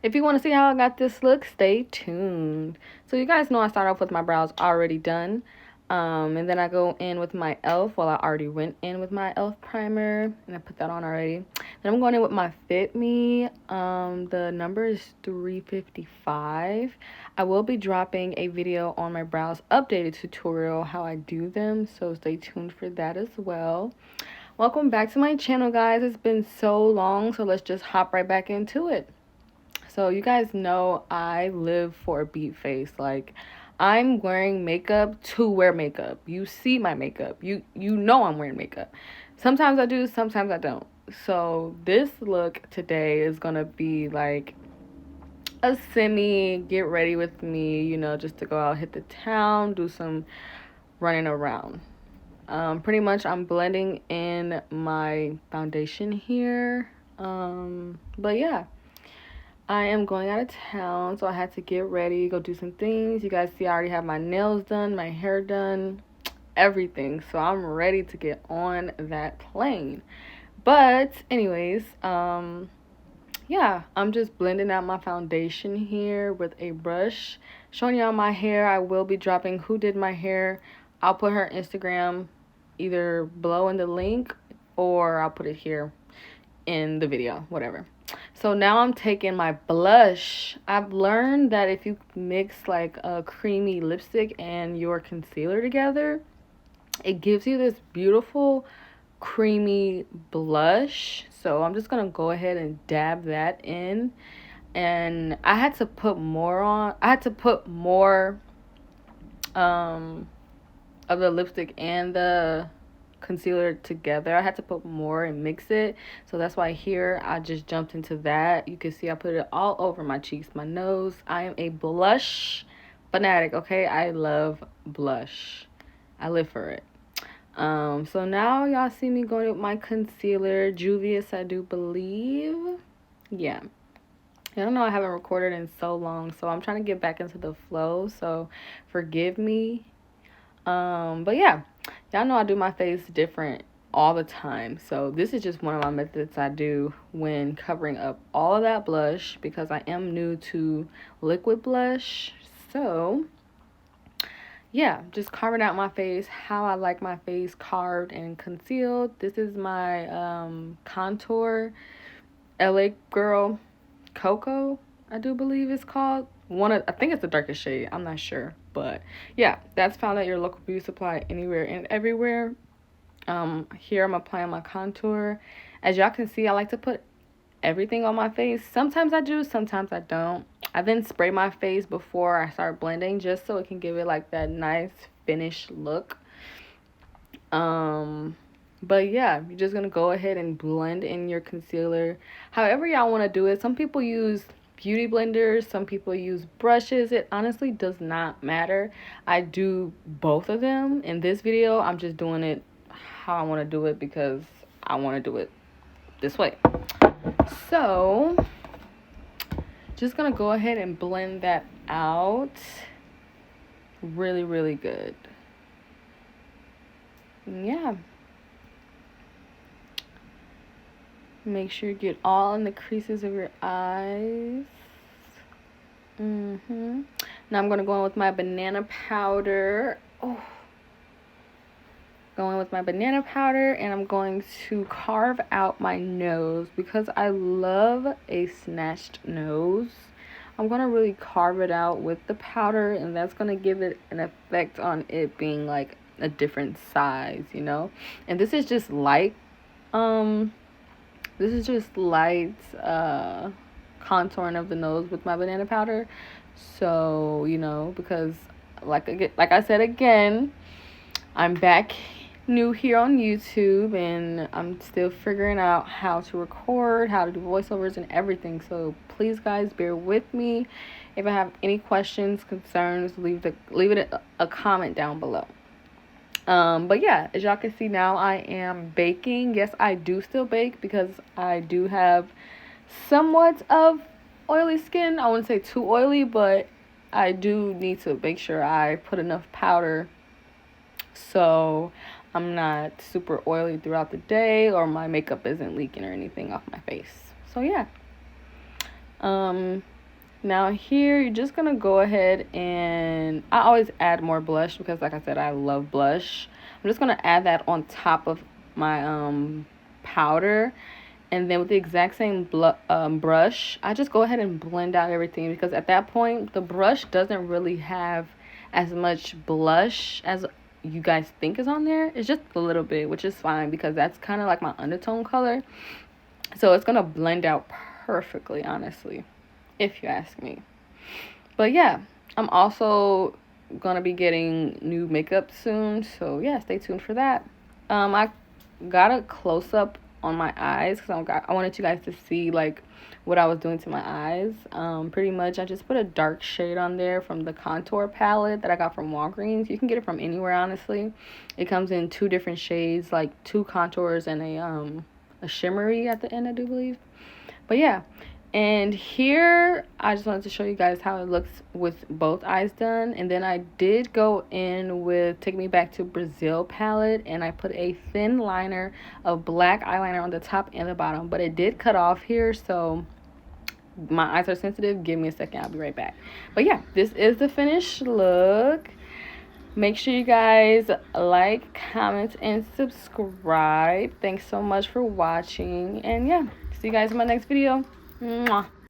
if you want to see how I got this look, stay tuned. So you guys know I start off with my brows already done. And then I go in with my e.l.f. Well, I already went in with my e.l.f. primer, and I put that on already. Then I'm going in with my Fit Me. The number is 355. I will be dropping a video on my brows updated tutorial, how I do them, so stay tuned for that as well. Welcome back to my channel, guys. It's been so long, so let's just hop right back into it. So you guys know I live for a beat face. Like, I'm wearing makeup to wear makeup. You see my makeup. You know I'm wearing makeup. Sometimes I do, sometimes I don't. So this look today is gonna be like a semi get ready with me, you know, just to go out, hit the town, do some running around. Pretty much I'm blending in my foundation here. But yeah, I am going out of town, so I had to get ready, go do some things. You guys see I already have my nails done, my hair done, everything. So I'm ready to get on that plane. But anyways, yeah, I'm just blending out my foundation here with a brush, showing y'all my hair. I will be dropping who did my hair. I'll put her Instagram either below in the link, or I'll put it here in the video, whatever. So now I'm taking my blush. I've learned that if you mix like a creamy lipstick and your concealer together, it gives you this beautiful creamy blush. So I'm just gonna go ahead and dab that in. And I had to put more on. I had to put more of the lipstick and the concealer together. I had to put more and mix it. So that's why here I just jumped into that. You can see I put it all over my cheeks, my nose. I am a blush fanatic, okay? I love blush. I live for it. So now y'all see me going with my concealer, Juvia's, I do believe. Yeah. I don't know, I haven't recorded in so long, so I'm trying to get back into the flow, so forgive me. But yeah, y'all know I do my face different all the time, so this is just one of my methods I do when covering up all of that blush, because I am new to liquid blush. So yeah, just carving out my face how I like my face carved and concealed. This is my contour LA Girl Cocoa, I do believe it's called. I think it's the darkest shade, I'm not sure, but yeah, that's found at your local beauty supply anywhere and everywhere. Here I'm applying my contour. As y'all can see, I like to put everything on my face. Sometimes I do, sometimes I don't. I then spray my face before I start blending, just so it can give it like that nice finished look. But yeah, you're just gonna go ahead and blend in your concealer however y'all want to do it. Some people use beauty blenders, some people use brushes. It honestly does not matter. I do both of them. In this video, I'm just doing it how I want to do it because I want to do it this way. So just gonna go ahead and blend that out really, really good. Yeah, make sure you get all in the creases of your eyes. Now I'm gonna go in with my banana powder. Going with my banana powder, and I'm going to carve out my nose because I love a snatched nose. I'm gonna really carve it out with the powder, and that's gonna give it an effect on it being like a different size, you know. And this is just light contouring of the nose with my banana powder. So, you know, because like I said again, I'm back new here on YouTube, and I'm still figuring out how to record, how to do voiceovers and everything. So please guys, bear with me. If I have any questions, concerns, leave it a comment down below. But yeah, as y'all can see now, I am baking. Yes, I do still bake because I do have somewhat of oily skin. I wouldn't say too oily, but I do need to make sure I put enough powder so I'm not super oily throughout the day, or my makeup isn't leaking or anything off my face. So yeah, Now here, you're just gonna go ahead and I always add more blush because like I said, I love blush. I'm just gonna add that on top of my powder, and then with the exact same brush, I just go ahead and blend out everything because at that point the brush doesn't really have as much blush as you guys think is on there. It's just a little bit, which is fine because that's kind of like my undertone color, so it's gonna blend out perfectly, honestly, if you ask me. But yeah, I'm also gonna be getting new makeup soon, so yeah, stay tuned for that. I got a close up on my eyes because I wanted you guys to see like what I was doing to my eyes. Pretty much I just put a dark shade on there from the contour palette that I got from Walgreens. You can get it from anywhere, honestly. It comes in 2 different shades, like 2 contours and a shimmery at the end, I do believe. But yeah, and here I just wanted to show you guys how it looks with both eyes done. And then I did go in with Take Me Back to Brazil palette, and I put a thin liner of black eyeliner on the top and the bottom, but it did cut off here, so my eyes are sensitive. Give me a second, I'll be right back. But yeah, this is the finished look. Make sure you guys like, comment, and subscribe. Thanks so much for watching, and yeah, see you guys in my next video. Mwah.